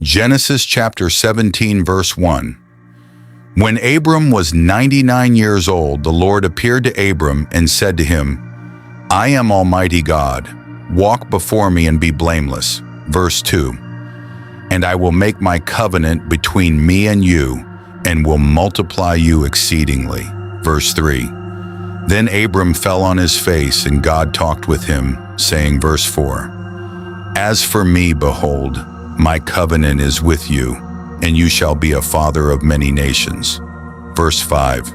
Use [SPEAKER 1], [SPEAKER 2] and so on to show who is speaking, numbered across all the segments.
[SPEAKER 1] Genesis chapter 17, verse 1. When Abram was 99 years old, the Lord appeared to Abram and said to him, I am Almighty God. Walk before me and be blameless. Verse 2. And I will make my covenant between me and you, and will multiply you exceedingly. Verse 3. Then Abram fell on his face, and God talked with him, saying, verse 4, As for me, behold, my covenant is with you, and you shall be a father of many nations. Verse 5.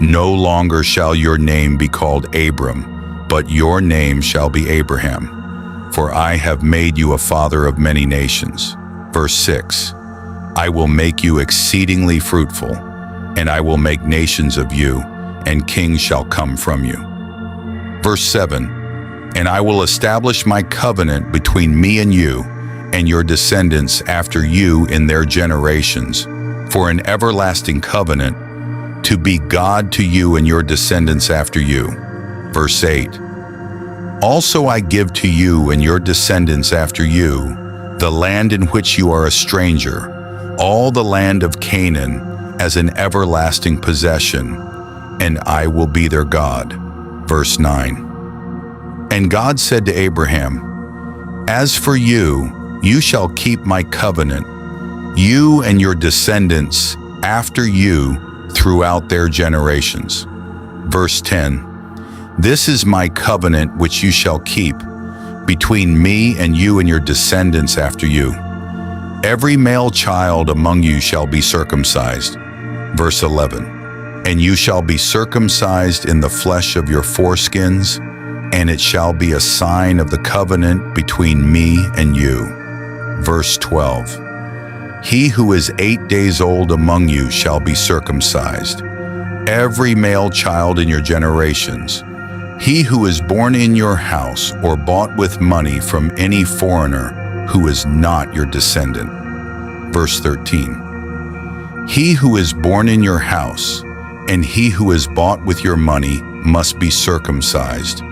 [SPEAKER 1] No longer shall your name be called Abram, but your name shall be Abraham, for I have made you a father of many nations. Verse 6. I will make you exceedingly fruitful, and I will make nations of you, and kings shall come from you. Verse 7. And I will establish my covenant between me and you, and your descendants after you in their generations, for an everlasting covenant, to be God to you and your descendants after you. Verse 8. Also I give to you and your descendants after you the land in which you are a stranger, all the land of Canaan, as an everlasting possession, and I will be their God. Verse 9. And God said to Abraham, As for you, you shall keep my covenant, you and your descendants after you throughout their generations. Verse 10. This is my covenant which you shall keep between me and you and your descendants after you. Every male child among you shall be circumcised. Verse 11. And you shall be circumcised in the flesh of your foreskins, and it shall be a sign of the covenant between me and you. Verse 12. He who is 8 days old among you shall be circumcised, every male child in your generations. He who is born in your house or bought with money from any foreigner who is not your descendant. Verse 13. He who is born in your house and he who is bought with your money must be circumcised,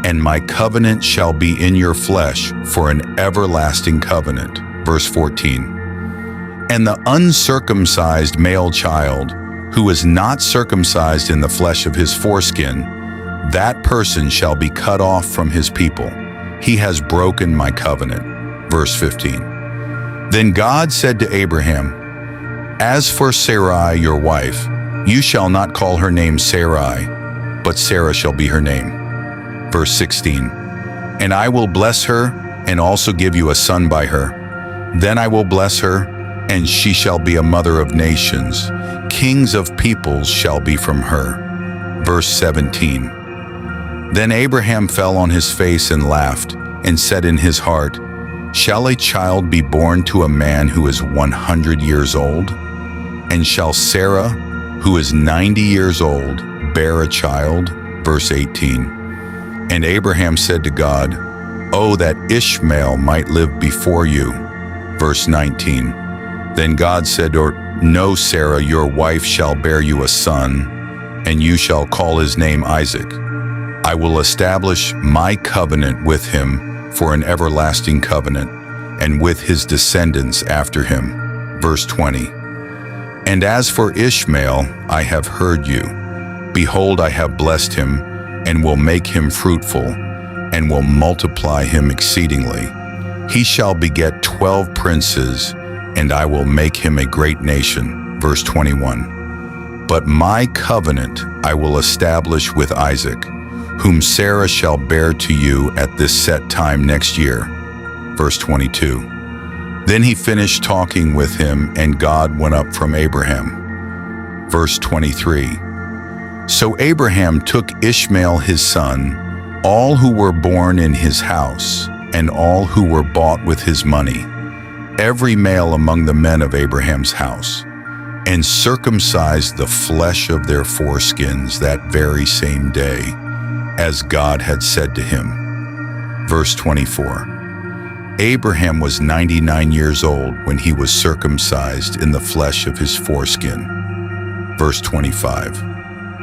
[SPEAKER 1] and my covenant shall be in your flesh for an everlasting covenant. Verse 14. And the uncircumcised male child, who is not circumcised in the flesh of his foreskin, that person shall be cut off from his people. He has broken my covenant. Verse 15. Then God said to Abraham, As for Sarai your wife, you shall not call her name Sarai, but Sarah shall be her name. Verse 16. And I will bless her, and also give you a son by her. Then I will bless her, and she shall be a mother of nations. Kings of peoples shall be from her. Verse 17. Then Abraham fell on his face and laughed, and said in his heart, Shall a child be born to a man who is 100 years old? And shall Sarah, who is 90 years old, bear a child? Verse 18. And Abraham said to God, Oh, that Ishmael might live before you. Verse 19. Then God said, No, Sarah, your wife shall bear you a son, and you shall call his name Isaac. I will establish my covenant with him for an everlasting covenant, and with his descendants after him. Verse 20. And as for Ishmael, I have heard you. Behold, I have blessed him, and will make him fruitful, and will multiply him exceedingly. He shall beget 12 princes, and I will make him a great nation. Verse 21. But my covenant I will establish with Isaac, whom Sarah shall bear to you at this set time next year. Verse 22. Then he finished talking with him, and God went up from Abraham. Verse 23. So Abraham took Ishmael his son, all who were born in his house, and all who were bought with his money, every male among the men of Abraham's house, and circumcised the flesh of their foreskins that very same day, as God had said to him. Verse 24. Abraham was 99 years old when he was circumcised in the flesh of his foreskin. Verse 25.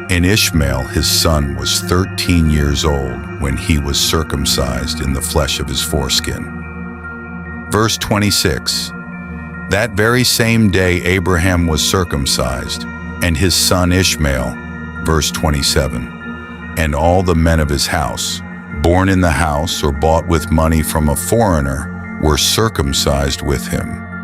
[SPEAKER 1] And Ishmael his son was 13 years old when he was circumcised in the flesh of his foreskin. Verse 26. That very same day Abraham was circumcised, and his son Ishmael, verse 27, and all the men of his house, born in the house or bought with money from a foreigner, were circumcised with him.